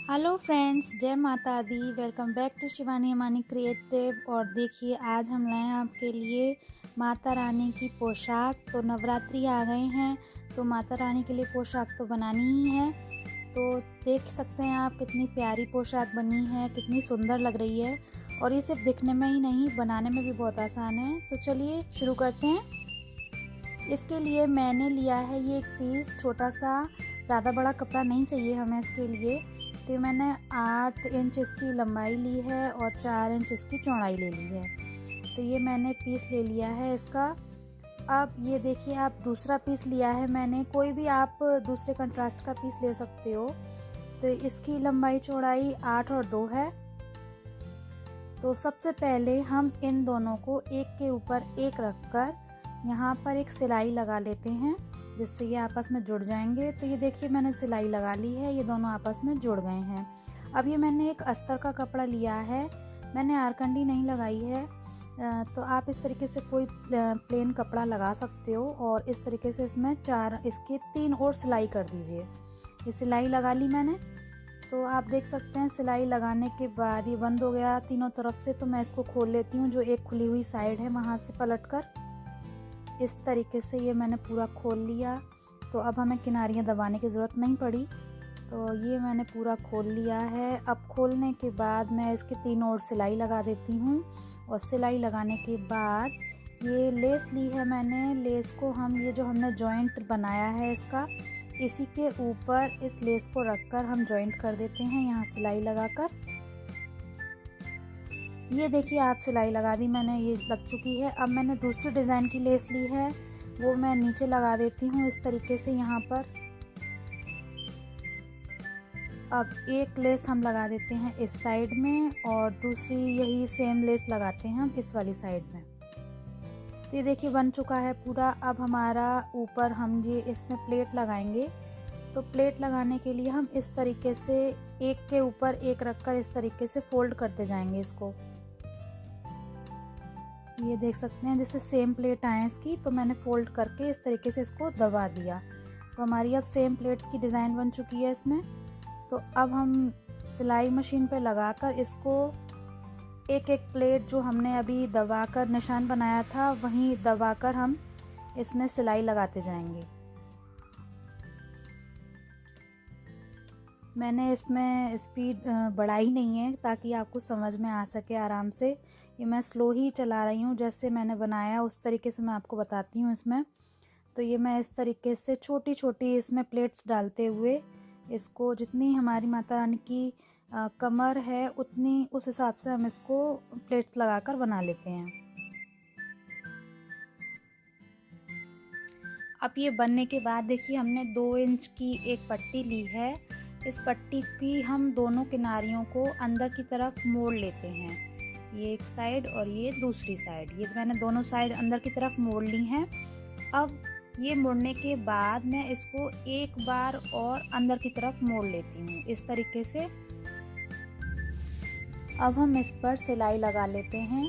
Hello friends, जय माता दी। Welcome back to Shivani Amani creative. और देखिए, आज हम लाए हैं आपके लिए माता रानी की पोशाक। तो नवरात्रि आ गए हैं, तो माता रानी के लिए पोशाक तो बनानी ही है। तो देख सकते हैं आप कितनी प्यारी पोशाक बनी है, कितनी सुंदर लग रही है। और ये सिर्फ दिखने में ही नहीं, बनाने में भी बहुत आसान है। तो चलिए शुरू करते हैं। इसके लिए मैंने लिया है ये एक पीस, छोटा सा, ज़्यादा बड़ा कपड़ा नहीं चाहिए हमें इसके लिए। तो मैंने 8 इंच इसकी लंबाई ली है और 4 इंच इसकी चौड़ाई ले ली है। तो ये मैंने पीस ले लिया है इसका। अब ये देखिए, आप दूसरा पीस लिया है मैंने, कोई भी आप दूसरे कंट्रास्ट का पीस ले सकते हो। तो इसकी लंबाई चौड़ाई 8 और 2 है। तो सबसे पहले हम इन दोनों को एक के ऊपर एक रखकर यहाँ पर एक सिलाई लगा लेते हैं, जिससे ये आपस में जुड़ जाएंगे। तो ये देखिए, मैंने सिलाई लगा ली है, ये दोनों आपस में जुड़ गए हैं। अब ये मैंने एक अस्तर का कपड़ा लिया है, मैंने आरकंडी नहीं लगाई है। तो आप इस तरीके से कोई प्लेन कपड़ा लगा सकते हो और इस तरीके से इसमें इसके 3 और सिलाई कर दीजिए। ये सिलाई लगा ली मैंने। तो आप देख सकते हैं सिलाई लगाने के बाद ये बंद हो गया तीनों तरफ से। तो मैं इसको खोल लेती हूँ, जो एक खुली हुई साइड है वहाँ से पलटकर इस तरीके से ये मैंने पूरा खोल लिया। तो अब हमें किनारियाँ दबाने की ज़रूरत नहीं पड़ी। तो ये मैंने पूरा खोल लिया है। अब खोलने के बाद मैं इसके 3 ओर सिलाई लगा देती हूँ। और सिलाई लगाने के बाद ये लेस ली है मैंने। लेस को हम, ये जो हमने जॉइंट बनाया है इसका, इसी के ऊपर इस लेस को रखकर हम जॉइंट कर देते हैं यहाँ सिलाई लगाकर। ये देखिए, आप सिलाई लगा दी मैंने, ये लग चुकी है। अब मैंने दूसरी डिज़ाइन की लेस ली है, वो मैं नीचे लगा देती हूँ इस तरीके से यहाँ पर। अब एक लेस हम लगा देते हैं इस साइड में और दूसरी यही सेम लेस लगाते हैं हम इस वाली साइड में। तो ये देखिए बन चुका है पूरा। अब हमारा ऊपर हम ये इसमें प्लेट लगाएंगे। तो प्लेट लगाने के लिए हम इस तरीके से एक के ऊपर एक रखकर इस तरीके से फोल्ड करते जाएंगे इसको। ये देख सकते हैं, जैसे सेम प्लेट आए इसकी, तो मैंने फोल्ड करके इस तरीके से इसको दबा दिया। तो हमारी अब सेम प्लेट्स की डिज़ाइन बन चुकी है इसमें। तो अब हम सिलाई मशीन पे लगाकर इसको एक एक प्लेट जो हमने अभी दबाकर निशान बनाया था, वहीं दबाकर हम इसमें सिलाई लगाते जाएंगे। मैंने इसमें स्पीड बढ़ाई नहीं है ताकि आपको समझ में आ सके आराम से। ये मैं स्लो ही चला रही हूँ, जैसे मैंने बनाया उस तरीके से मैं आपको बताती हूँ इसमें। तो ये मैं इस तरीके से छोटी छोटी इसमें प्लेट्स डालते हुए इसको, जितनी हमारी माता रानी की कमर है उतनी, उस हिसाब से हम इसको प्लेट्स लगाकर बना लेते हैं। अब ये बनने के बाद देखिए, हमने 2 इंच की एक पट्टी ली है। इस पट्टी की हम दोनों किनारियों को अंदर की तरफ मोड़ लेते हैं, ये एक साइड और ये दूसरी साइड। ये मैंने दोनों साइड अंदर की तरफ मोड़ ली हैं। अब ये मोड़ने के बाद मैं इसको एक बार और अंदर की तरफ मोड़ लेती हूँ इस तरीके से। अब हम इस पर सिलाई लगा लेते हैं।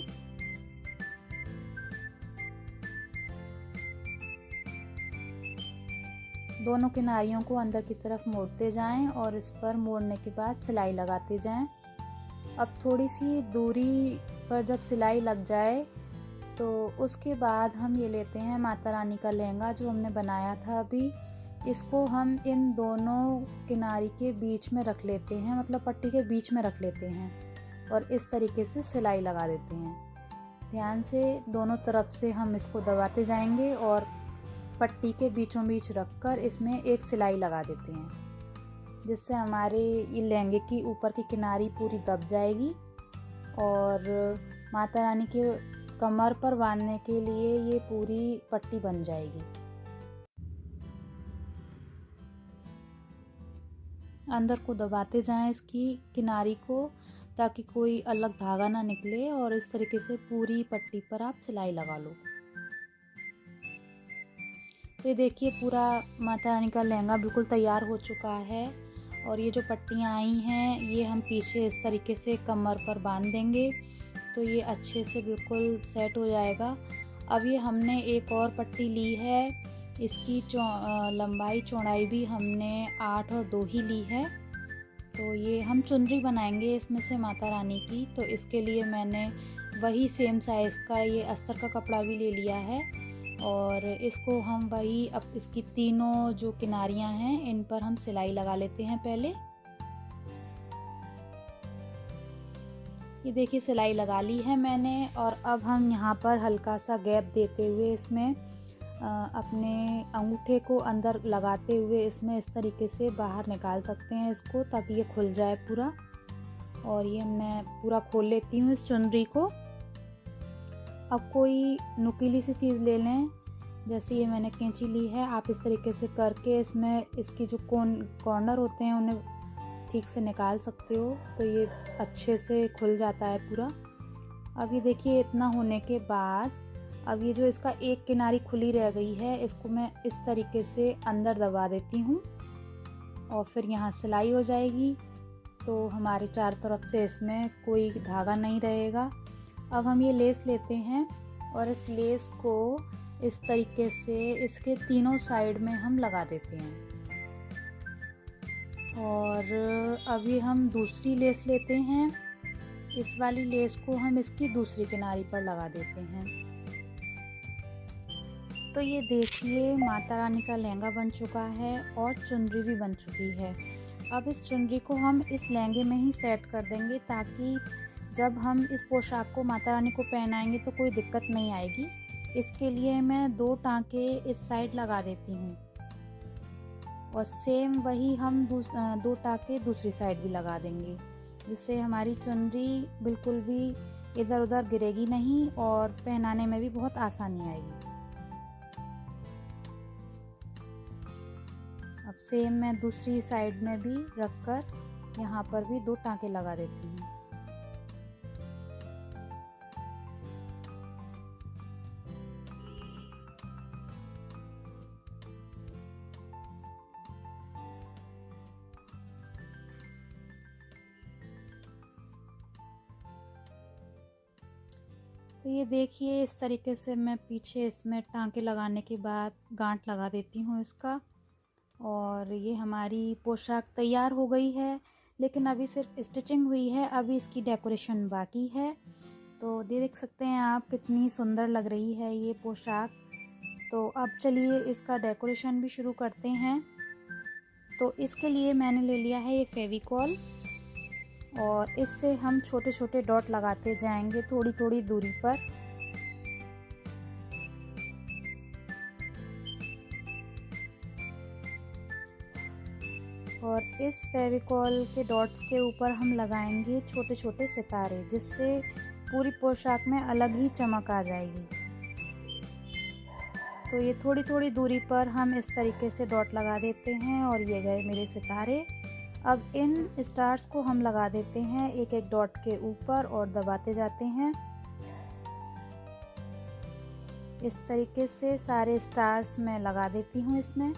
दोनों किनारियों को अंदर की तरफ मोड़ते जाएं और इस पर मोड़ने के बाद सिलाई लगाते जाएं। अब थोड़ी सी दूरी पर जब सिलाई लग जाए तो उसके बाद हम ये लेते हैं माता रानी का लहंगा जो हमने बनाया था अभी। इसको हम इन दोनों किनारी के बीच में रख लेते हैं, मतलब पट्टी के बीच में रख लेते हैं और इस तरीके से सिलाई लगा देते हैं। ध्यान से दोनों तरफ से हम इसको दबाते जाएंगे और पट्टी के बीचों बीच रखकर इसमें एक सिलाई लगा देते हैं, जिससे हमारे ये लहंगे की ऊपर की किनारी पूरी दब जाएगी और माता रानी के कमर पर बांधने के लिए ये पूरी पट्टी बन जाएगी। अंदर को दबाते जाएं इसकी किनारी को, ताकि कोई अलग धागा ना निकले, और इस तरीके से पूरी पट्टी पर आप सिलाई लगा लो। तो ये देखिए, पूरा माता रानी का लहंगा बिल्कुल तैयार हो चुका है। और ये जो पट्टियाँ आई हैं ये हम पीछे इस तरीके से कमर पर बांध देंगे, तो ये अच्छे से बिल्कुल सेट हो जाएगा। अब ये हमने एक और पट्टी ली है, इसकी लंबाई चौड़ाई भी हमने 8 और 2 ही ली है। तो ये हम चुनरी बनाएंगे इसमें से माता रानी की, तो इसके लिए मैंने वही सेम साइज़ का ये अस्तर का कपड़ा भी ले लिया है और इसको हम वही अब इसकी तीनों जो किनारियां हैं इन पर हम सिलाई लगा लेते हैं पहले। ये देखिए सिलाई लगा ली है मैंने और अब हम यहाँ पर हल्का सा गैप देते हुए इसमें अपने अंगूठे को अंदर लगाते हुए इसमें इस तरीके से बाहर निकाल सकते हैं इसको, ताकि ये खुल जाए पूरा। और ये मैं पूरा खोल लेती हूँ इस चुनरी को। अब कोई नुकीली सी चीज़ ले लें, जैसे ये मैंने कैंची ली है। आप इस तरीके से करके इसमें इसकी जो कॉर्नर होते हैं उन्हें ठीक से निकाल सकते हो, तो ये अच्छे से खुल जाता है पूरा। अब ये देखिए इतना होने के बाद अब ये जो इसका एक किनारी खुली रह गई है इसको मैं इस तरीके से अंदर दबा देती हूँ और फिर यहाँ सिलाई हो जाएगी। तो हमारे चारों तरफ से इसमें कोई धागा नहीं रहेगा। अब हम ये लेस लेते हैं और इस लेस को इस तरीके से इसके तीनों साइड में हम लगा देते हैं। और अभी हम दूसरी लेस लेते हैं। इस वाली लेस को हम इसकी दूसरी किनारी पर लगा देते हैं। तो ये देखिए माता रानी का लहंगा बन चुका है और चुनरी भी बन चुकी है। अब इस चुनरी को हम इस लहंगे में ही सेट कर देंगे, ताकि जब हम इस पोशाक को माता रानी को पहनाएंगे तो कोई दिक्कत नहीं आएगी। इसके लिए मैं 2 टांके इस साइड लगा देती हूँ और सेम वही हम 2 टांके दूसरी साइड भी लगा देंगे, जिससे हमारी चुनरी बिल्कुल भी इधर उधर गिरेगी नहीं और पहनाने में भी बहुत आसानी आएगी। अब सेम मैं दूसरी साइड में भी रखकर यहाँ पर भी 2 टांके लगा देती हूँ। तो ये देखिए इस तरीके से मैं पीछे इसमें टांके लगाने के बाद गांठ लगा देती हूँ इसका। और ये हमारी पोशाक तैयार हो गई है, लेकिन अभी सिर्फ स्टिचिंग हुई है, अभी इसकी डेकोरेशन बाकी है। तो देख सकते हैं आप कितनी सुंदर लग रही है ये पोशाक। तो अब चलिए इसका डेकोरेशन भी शुरू करते हैं। तो इसके लिए मैंने ले लिया है ये फेविकॉल और इससे हम छोटे छोटे डॉट लगाते जाएंगे थोड़ी थोड़ी दूरी पर। और इस फेविकॉल के डॉट्स के ऊपर हम लगाएंगे छोटे छोटे सितारे, जिससे पूरी पोशाक में अलग ही चमक आ जाएगी। तो ये थोड़ी थोड़ी दूरी पर हम इस तरीके से डॉट लगा देते हैं और ये गए मेरे सितारे। अब इन स्टार्स को हम लगा देते हैं एक एक डॉट के ऊपर और दबाते जाते हैं। इस तरीके से सारे स्टार्स मैं लगा देती हूँ इसमें।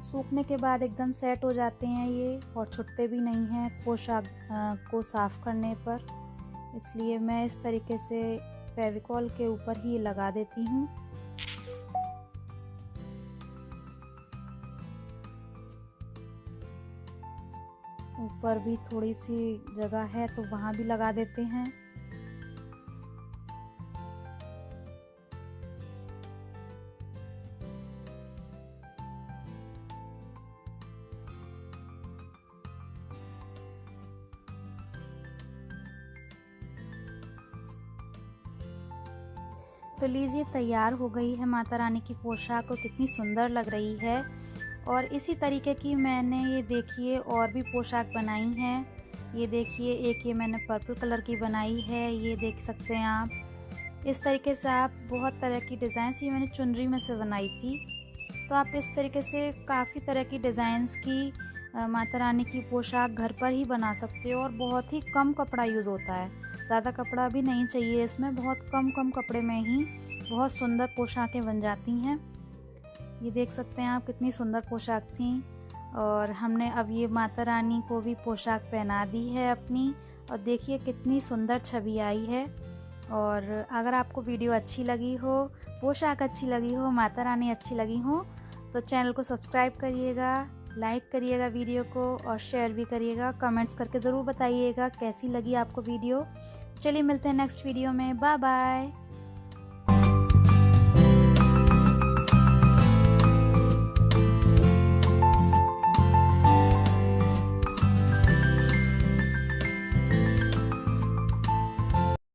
सूखने के बाद एकदम सेट हो जाते हैं ये और छूटते भी नहीं हैं पोशाक को साफ़ करने पर, इसलिए मैं इस तरीके से फेविकॉल के ऊपर ही लगा देती हूँ। ऊपर भी थोड़ी सी जगह है तो वहाँ भी लगा देते हैं। तो लीजिए तैयार हो गई है माता रानी की पोशाक और कितनी सुंदर लग रही है। और इसी तरीके की मैंने ये देखिए और भी पोशाक बनाई हैं। ये देखिए एक ये मैंने पर्पल कलर की बनाई है, ये देख सकते हैं आप। इस तरीके से आप बहुत तरह की डिज़ाइंस ये मैंने चुनरी में से बनाई थी। तो आप इस तरीके से काफ़ी तरह की डिज़ाइंस की माता रानी की पोशाक घर पर ही बना सकते हो और बहुत ही कम कपड़ा यूज़ होता है, ज़्यादा कपड़ा भी नहीं चाहिए इसमें, बहुत कम कपड़े में ही बहुत सुंदर पोशाकें बन जाती हैं। ये देख सकते हैं आप कितनी सुंदर पोशाक थी। और हमने अब ये माता रानी को भी पोशाक पहना दी है अपनी, और देखिए कितनी सुंदर छवि आई है। और अगर आपको वीडियो अच्छी लगी हो, पोशाक अच्छी लगी हो, माता रानी अच्छी लगी हो, तो चैनल को सब्सक्राइब करिएगा, लाइक करिएगा वीडियो को और शेयर भी करिएगा। कमेंट्स करके ज़रूर बताइएगा कैसी लगी आपको वीडियो। चलिए मिलते हैं नेक्स्ट वीडियो में। Bye bye.